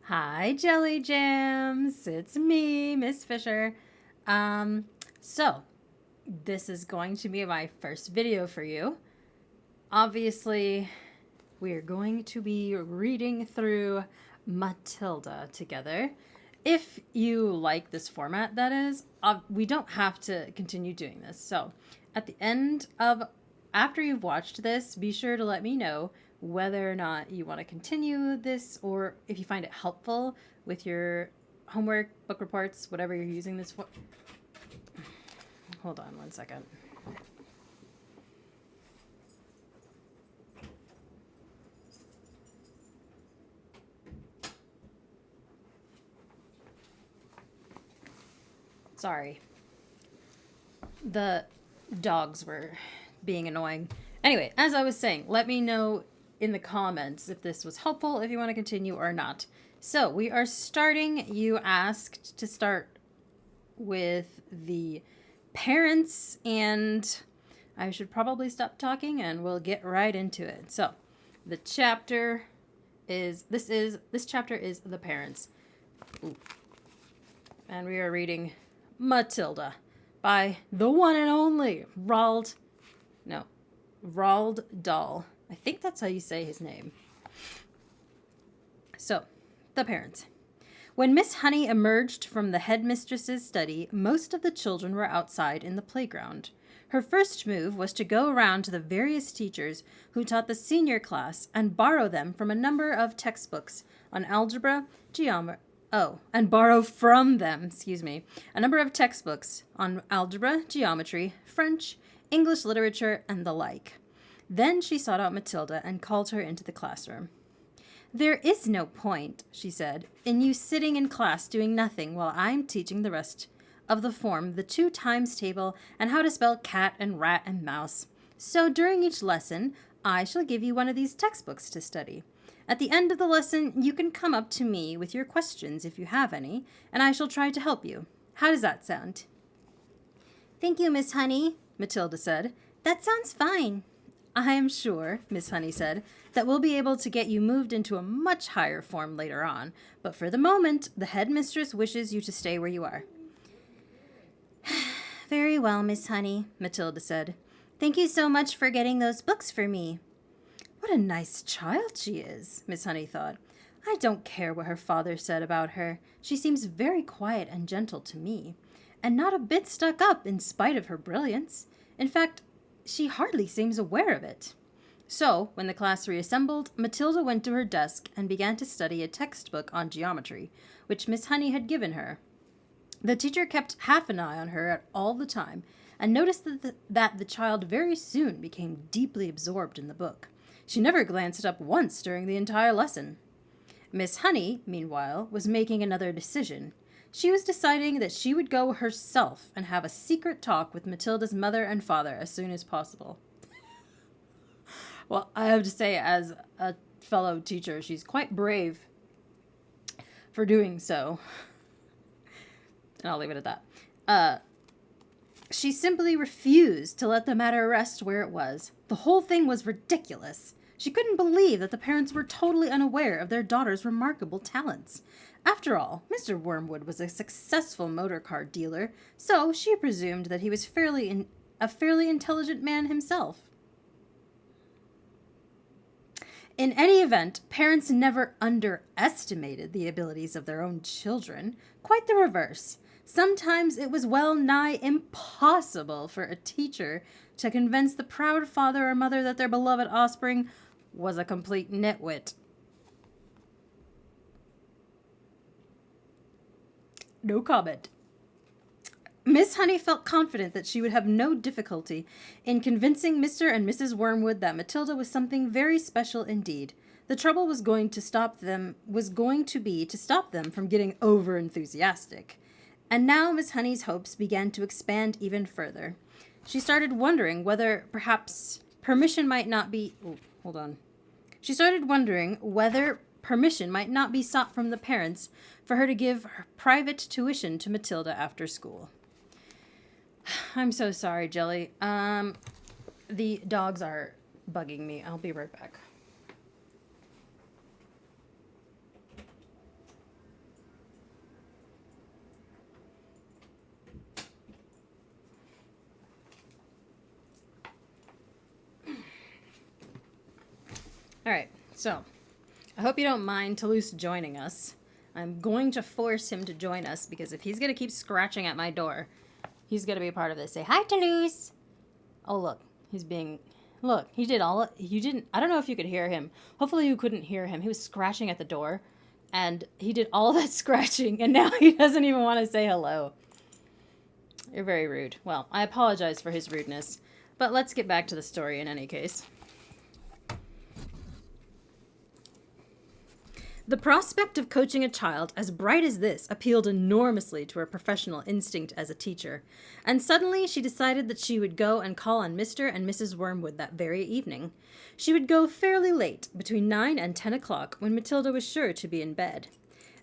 Hi, Jelly Jams. It's me, Miss Fisher. So this is going to be my first video for you. Obviously, we are going to be reading through Matilda together. If you like this format, that is, we don't have to continue doing this. So at the end of, after you've watched this, be sure to let me know whether or not you want to continue this or if you find it helpful with your homework, book reports, whatever you're using this for. Hold on one second. Sorry. The dogs were being annoying. Anyway, as I was saying, let me know in the comments if this was helpful, if you want to continue or not. So we are starting, you asked to start with the parents, and I should probably stop talking and we'll get right into it. So the chapter is, this chapter is the parents. Ooh. And we are reading Matilda by the one and only Roald Dahl. I think that's how you say his name. So, the parents. When Miss Honey emerged from the headmistress's study, most of the children were outside in the playground. Her first move was to go around to the various teachers who taught the senior class and borrow them from a number of textbooks on algebra, geometry, and borrow from them, a number of textbooks on algebra, geometry, French, English literature, and the like. Then she sought out Matilda and called her into the classroom. "There is no point," she said, "in you sitting in class doing nothing while I'm teaching the rest of the form the 2 times table and how to spell cat and rat and mouse. So during each lesson, I shall give you one of these textbooks to study. At the end of the lesson, you can come up to me with your questions if you have any, and I shall try to help you. How does that sound?" "Thank you, Miss Honey," Matilda said. "That sounds fine." "I am sure," Miss Honey said, "that we'll be able to get you moved into a much higher form later on, but for the moment, the headmistress wishes you to stay where you are." "Very well, Miss Honey," Matilda said. "Thank you so much for getting those books for me." "What a nice child she is," Miss Honey thought. "I don't care what her father said about her. She seems very quiet and gentle to me, and not a bit stuck up in spite of her brilliance. In fact, she hardly seems aware of it." So, when the class reassembled, Matilda went to her desk and began to study a textbook on geometry, which Miss Honey had given her. The teacher kept half an eye on her all the time, and noticed that the child very soon became deeply absorbed in the book. She never glanced up once during the entire lesson. Miss Honey, meanwhile, was making another decision. She was deciding that she would go herself and have a secret talk with Matilda's mother and father as soon as possible. Well, I have to say, as a fellow teacher, she's quite brave for doing so. And I'll leave it at that. She simply refused to let the matter rest where it was. The whole thing was ridiculous. She couldn't believe that the parents were totally unaware of their daughter's remarkable talents. After all, Mr. Wormwood was a successful motor car dealer, so she presumed that he was a fairly intelligent man himself. In any event, parents never underestimated the abilities of their own children. Quite the reverse. Sometimes it was well nigh impossible for a teacher to convince the proud father or mother that their beloved offspring was a complete nitwit. No comment. Miss Honey felt confident that she would have no difficulty in convincing Mr. and Mrs. Wormwood that Matilda was something very special indeed. The trouble was going to be to stop them from getting over-enthusiastic. And now Miss Honey's hopes began to expand even further. She started wondering whether perhaps permission might not be... She started wondering whether permission might not be sought from the parents for her to give her private tuition to Matilda after school. I'm so sorry, Jelly. The dogs are bugging me. I'll be right back. All right, so I hope you don't mind Toulouse joining us. I'm going to force him to join us because if he's going to keep scratching at my door, he's going to be a part of this. Say, hi, Toulouse. Oh, look, look, he did all, you didn't, I don't know if you could hear him. Hopefully you couldn't hear him. He was scratching at the door and he did all that scratching and now he doesn't even want to say hello. You're very rude. Well, I apologize for his rudeness, but let's get back to the story in any case. The prospect of coaching a child as bright as this appealed enormously to her professional instinct as a teacher, and suddenly she decided that she would go and call on Mr. and Mrs. Wormwood that very evening. She would go fairly late, between 9 and 10 o'clock, when Matilda was sure to be in bed.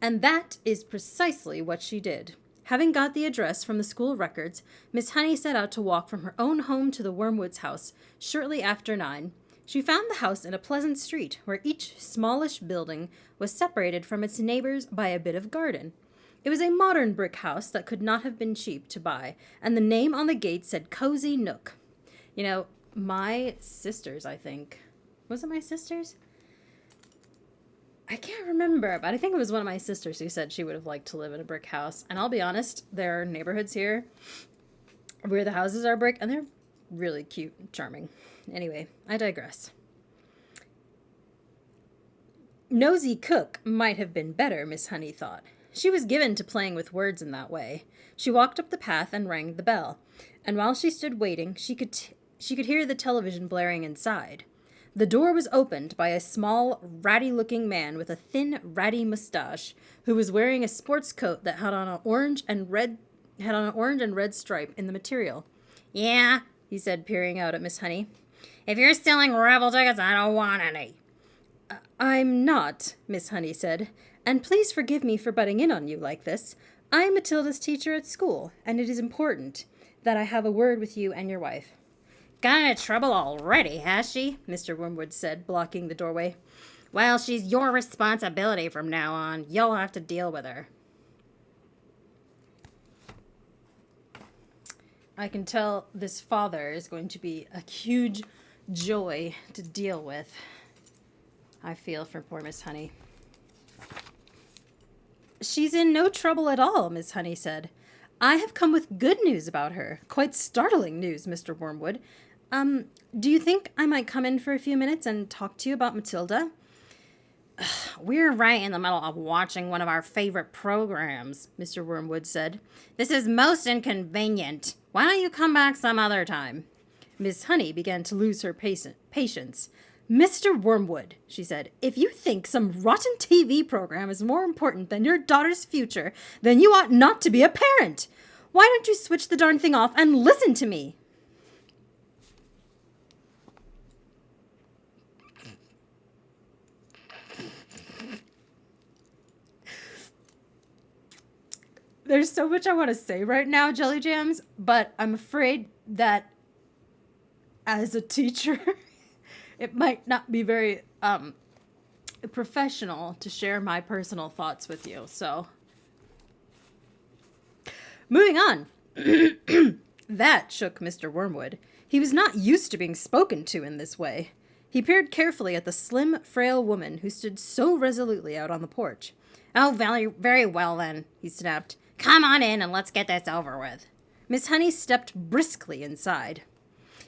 And that is precisely what she did. Having got the address from the school records, Miss Honey set out to walk from her own home to the Wormwoods' house shortly after 9. She found the house in a pleasant street, where each smallish building was separated from its neighbors by a bit of garden. It was a modern brick house that could not have been cheap to buy, and the name on the gate said Cozy Nook. You know, my sisters, I think. Was it my sisters? I can't remember, but I think it was one of my sisters who said she would have liked to live in a brick house. And I'll be honest, there are neighborhoods here where the houses are brick, and they're really cute and charming. Anyway, I digress. Nosy Cook might have been better, Miss Honey thought. She was given to playing with words in that way. She walked up the path and rang the bell, and while she stood waiting, she could hear the television blaring inside. The door was opened by a small, ratty-looking man with a thin, ratty mustache, who was wearing a sports coat that had on an orange and red stripe in the material. "Yeah," he said, peering out at Miss Honey. "If you're selling raffle tickets, I don't want any." I'm not," Miss Honey said, "and please forgive me for butting in on you like this. I am Matilda's teacher at school, and it is important that I have a word with you and your wife." "Got into trouble already, has she?" Mr. Wormwood said, blocking the doorway. "Well, she's your responsibility from now on. You'll have to deal with her." I can tell this father is going to be a huge joy to deal with. I feel for poor Miss Honey. "She's in no trouble at all," Miss Honey said. "I have come with good news about her. Quite startling news, Mr. Wormwood. Do you think I might come in for a few minutes and talk to you about Matilda?" "We're right in the middle of watching one of our favorite programs," Mr. Wormwood said. "This is most inconvenient. Why don't you come back some other time?" Miss Honey began to lose her patience. "Mr. Wormwood," she said, "if you think some rotten TV program is more important than your daughter's future, then you ought not to be a parent. Why don't you switch the darn thing off and listen to me?" There's so much I want to say right now, Jelly Jams, but I'm afraid that as a teacher, it might not be very professional to share my personal thoughts with you. So, moving on. That shook Mr. Wormwood. He was not used to being spoken to in this way. He peered carefully at the slim, frail woman who stood so resolutely out on the porch. "Oh, very well then," he snapped. "Come on in and let's get this over with." Miss Honey stepped briskly inside.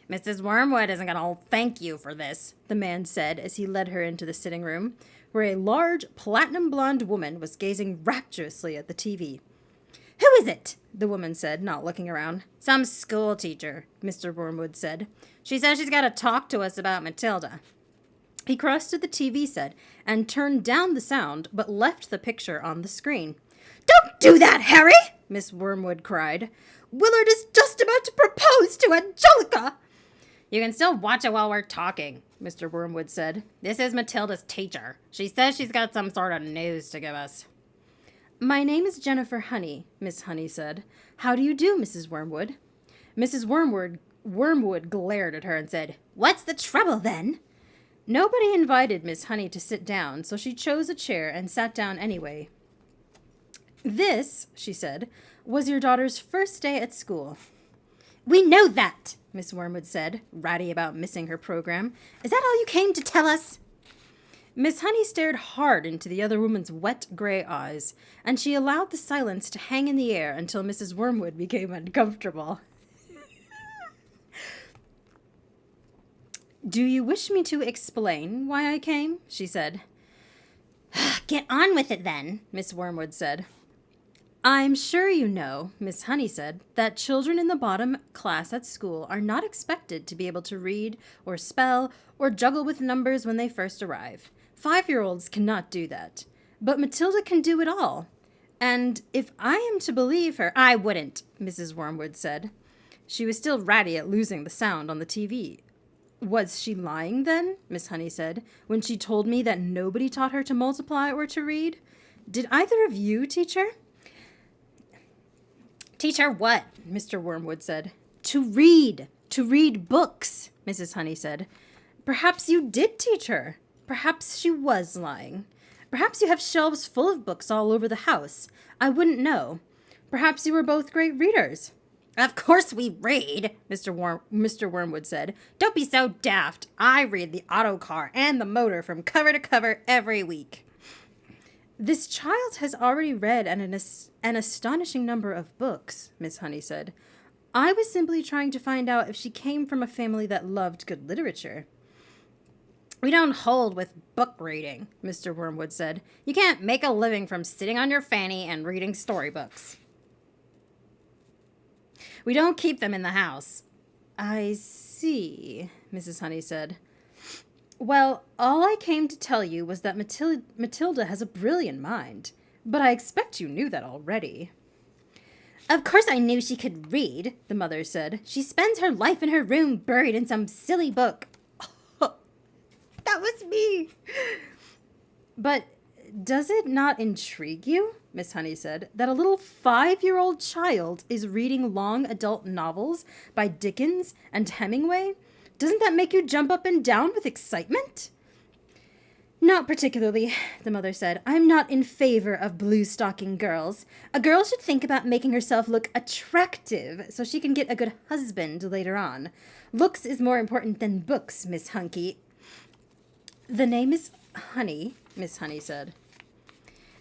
"Mrs. Wormwood isn't going to thank you for this," the man said as he led her into the sitting room, where a large, platinum-blonde woman was gazing rapturously at the TV. "Who is it?" the woman said, not looking around. "Some school teacher," Mr. Wormwood said. "She says she's got to talk to us about Matilda." He crossed to the TV set and turned down the sound, but left the picture on the screen. "Don't do that, Harry!" Miss Wormwood cried. "Willard is just about to propose to Angelica." "You can still watch it while we're talking," Mr. Wormwood said. "This is Matilda's teacher. She says she's got some sort of news to give us." "My name is Jennifer Honey," Miss Honey said. "How do you do, Mrs. Wormwood?" Mrs. Wormwood glared at her and said, "What's the trouble, then?" Nobody invited Miss Honey to sit down, so she chose a chair and sat down anyway. "This," she said, "was your daughter's first day at school." "We know that," Miss Wormwood said, ratty about missing her program. "Is that all you came to tell us?" Miss Honey stared hard into the other woman's wet gray eyes, and she allowed the silence to hang in the air until Mrs. Wormwood became uncomfortable. "Do you wish me to explain why I came?" she said. "Get on with it, then," Miss Wormwood said. "I'm sure you know," Miss Honey said, "that children in the bottom class at school are not expected to be able to read or spell or juggle with numbers when they first arrive. 5-year-olds cannot do that. But Matilda can do it all. And if I am to believe her—" "I wouldn't," Mrs. Wormwood said. She was still ratty at losing the sound on the TV. "Was she lying, then," Miss Honey said, "when she told me that nobody taught her to multiply or to read? Did either of you teach her?" "Teach her what?" Mr. Wormwood said. To read books," Mrs. Honey said. "Perhaps you did teach her. Perhaps she was lying. Perhaps you have shelves full of books all over the house. I wouldn't know. Perhaps you were both great readers." "Of course we read," Mr. Wormwood said. "Don't be so daft. I read the auto car and the motor from cover to cover every week." "This child has already read an astonishing number of books," Miss Honey said. "I was simply trying to find out if she came from a family that loved good literature." "We don't hold with book reading," Mr. Wormwood said. "You can't make a living from sitting on your fanny and reading storybooks. We don't keep them in the house." "I see," Mrs. Honey said. "Well, all I came to tell you was that Matilda has a brilliant mind. But I expect you knew that already." "Of course I knew she could read," the mother said. "She spends her life in her room buried in some silly book." That was me. "But does it not intrigue you," Miss Honey said, "that a little 5-year-old child is reading long adult novels by Dickens and Hemingway? Doesn't that make you jump up and down with excitement?" "Not particularly," the mother said. "I'm not in favor of blue-stocking girls. A girl should think about making herself look attractive so she can get a good husband later on. Looks is more important than books, Miss Hunky." "The name is Honey," Miss Honey said.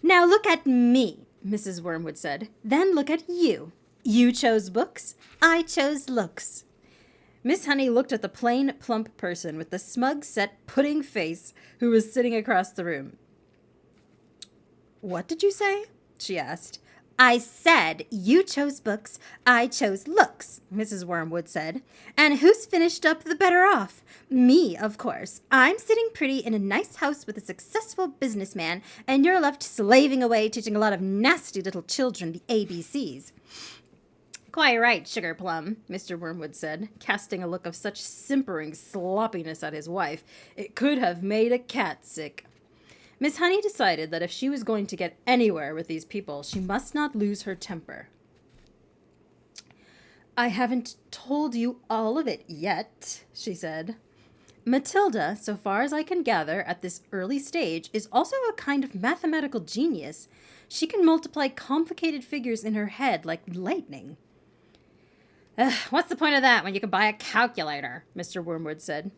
"Now look at me," Mrs. Wormwood said. "Then look at you. You chose books. I chose looks." Miss Honey looked at the plain, plump person with the smug, set, pudding face who was sitting across the room. "What did you say?" she asked. "I said you chose books, I chose looks," Mrs. Wormwood said. "And who's finished up the better off? Me, of course. I'm sitting pretty in a nice house with a successful businessman, and you're left slaving away teaching a lot of nasty little children the ABCs. "Quite right, Sugar Plum," Mr. Wormwood said, casting a look of such simpering sloppiness at his wife, it could have made a cat sick. Miss Honey decided that if she was going to get anywhere with these people, she must not lose her temper. "I haven't told you all of it yet," she said. "Matilda, so far as I can gather at this early stage, is also a kind of mathematical genius. She can multiply complicated figures in her head like lightning." "What's the point of that when you can buy a calculator?" Mr. Wormwood said.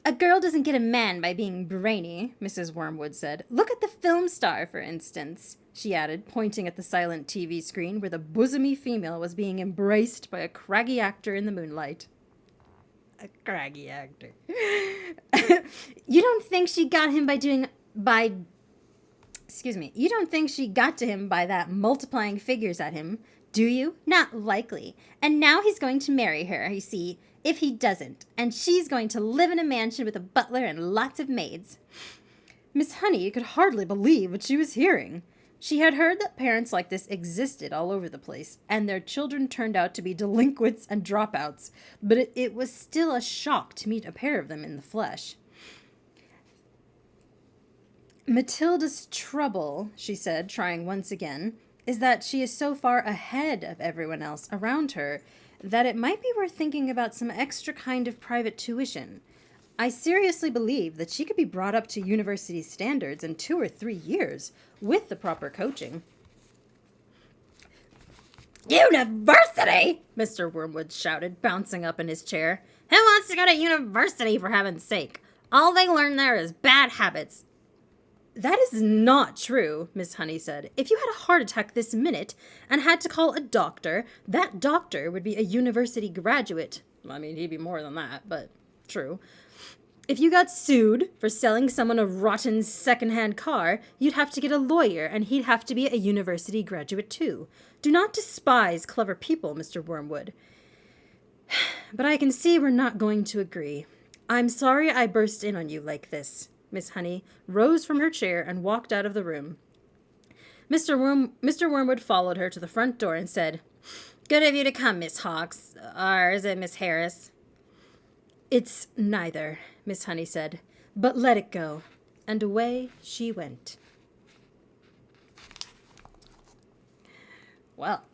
"A girl doesn't get a man by being brainy," Mrs. Wormwood said. "Look at the film star, for instance," she added, pointing at the silent TV screen where the bosomy female was being embraced by a craggy actor in the moonlight. A craggy actor. You don't think she got him You don't think she got to him by that multiplying figures at him, do you? Not likely. And now he's going to marry her, you see, if he doesn't. And she's going to live in a mansion with a butler and lots of maids." Miss Honey could hardly believe what she was hearing. She had heard that parents like this existed all over the place, and their children turned out to be delinquents and dropouts, but it was still a shock to meet a pair of them in the flesh. "Matilda's trouble," she said, trying once again, "is that she is so far ahead of everyone else around her that it might be worth thinking about some extra kind of private tuition. I seriously believe that she could be brought up to university standards in 2 or 3 years, with the proper coaching." "University!" Mr. Wormwood shouted, bouncing up in his chair. "Who wants to go to university, for heaven's sake? All they learn there is bad habits. That is not true, Miss Honey said. If you had a heart attack this minute and had to call a doctor, that doctor would be a university graduate. I mean, he'd be more than that, but true. If you got sued for selling someone a rotten secondhand car, you'd have to get a lawyer, and he'd have to be a university graduate too. Do not despise clever people, Mr. Wormwood. But I can see we're not going to agree. I'm sorry I burst in on you like this. Miss Honey rose from her chair and walked out of the room. Mr. Wormwood followed her to the front door and said, "Good of you to come, Miss Hawks. Or is it Miss Harris?" "It's neither," Miss Honey said, "but let it go." And away she went. Well,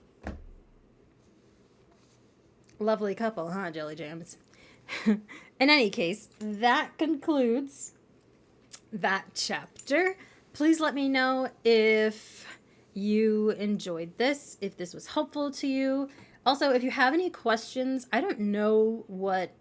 lovely couple, huh, Jelly Jams? In any case, that concludes that chapter. Please let me know if you enjoyed this, if this was helpful to you. Also, if you have any questions, I don't know what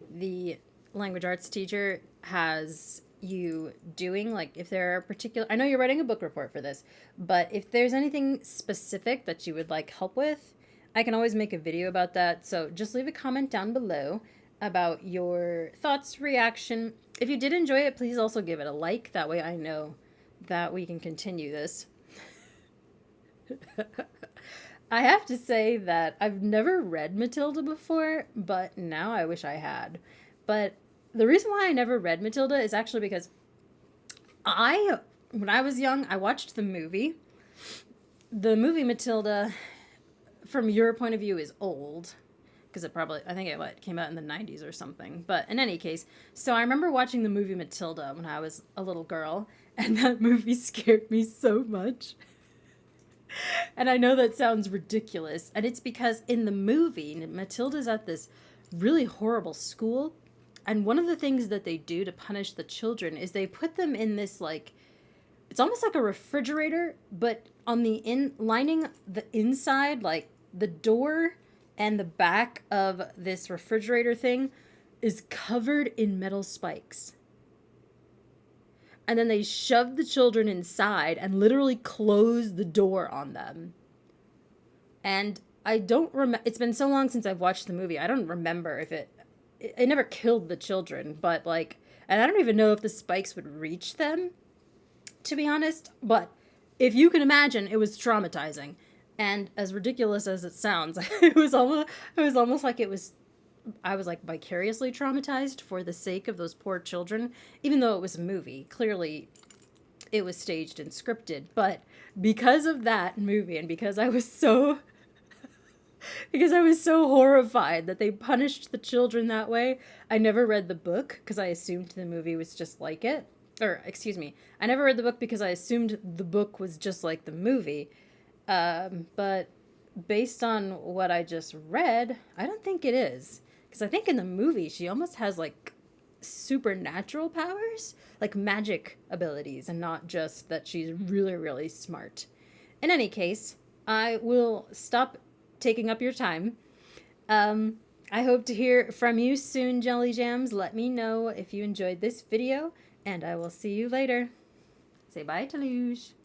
the language arts teacher has you doing, like if there are particular, I know you're writing a book report for this, but if there's anything specific that you would like help with, I can always make a video about that. So just leave a comment down below about your thoughts, reaction. If you did enjoy it, please also give it a like. That way I know that we can continue this. I have to say that I've never read Matilda before, but now I wish I had. But the reason why I never read Matilda is actually because when I was young, I watched the movie. The movie Matilda, from your point of view, is old. Because I think it came out in the 90s or something. But in any case, so I remember watching the movie Matilda when I was a little girl, and that movie scared me so much. And I know that sounds ridiculous, and it's because in the movie, Matilda's at this really horrible school, and one of the things that they do to punish the children is they put them in this, like, it's almost like a refrigerator, but on the lining the inside, like the door and the back of this refrigerator thing is covered in metal spikes. And then they shove the children inside and literally close the door on them. And I don't remember, it's been so long since I've watched the movie, I don't remember if it never killed the children, but like, and I don't even know if the spikes would reach them, to be honest, but if you can imagine, it was traumatizing. And as ridiculous as it sounds, it was almost like I was like vicariously traumatized for the sake of those poor children, even though it was a movie. Clearly it was staged and scripted, but because of that movie and because I was so horrified that they punished the children that way, I never read the book because I assumed the movie was just like it. Or, excuse me, I never read the book because I assumed the book was just like the movie. But based on what I just read, I don't think it is. Because I think in the movie, she almost has, like, supernatural powers. Like, magic abilities, and not just that she's really, really smart. In any case, I will stop taking up your time. I hope to hear from you soon, Jelly Jams. Let me know if you enjoyed this video, and I will see you later. Say bye, Toulouse.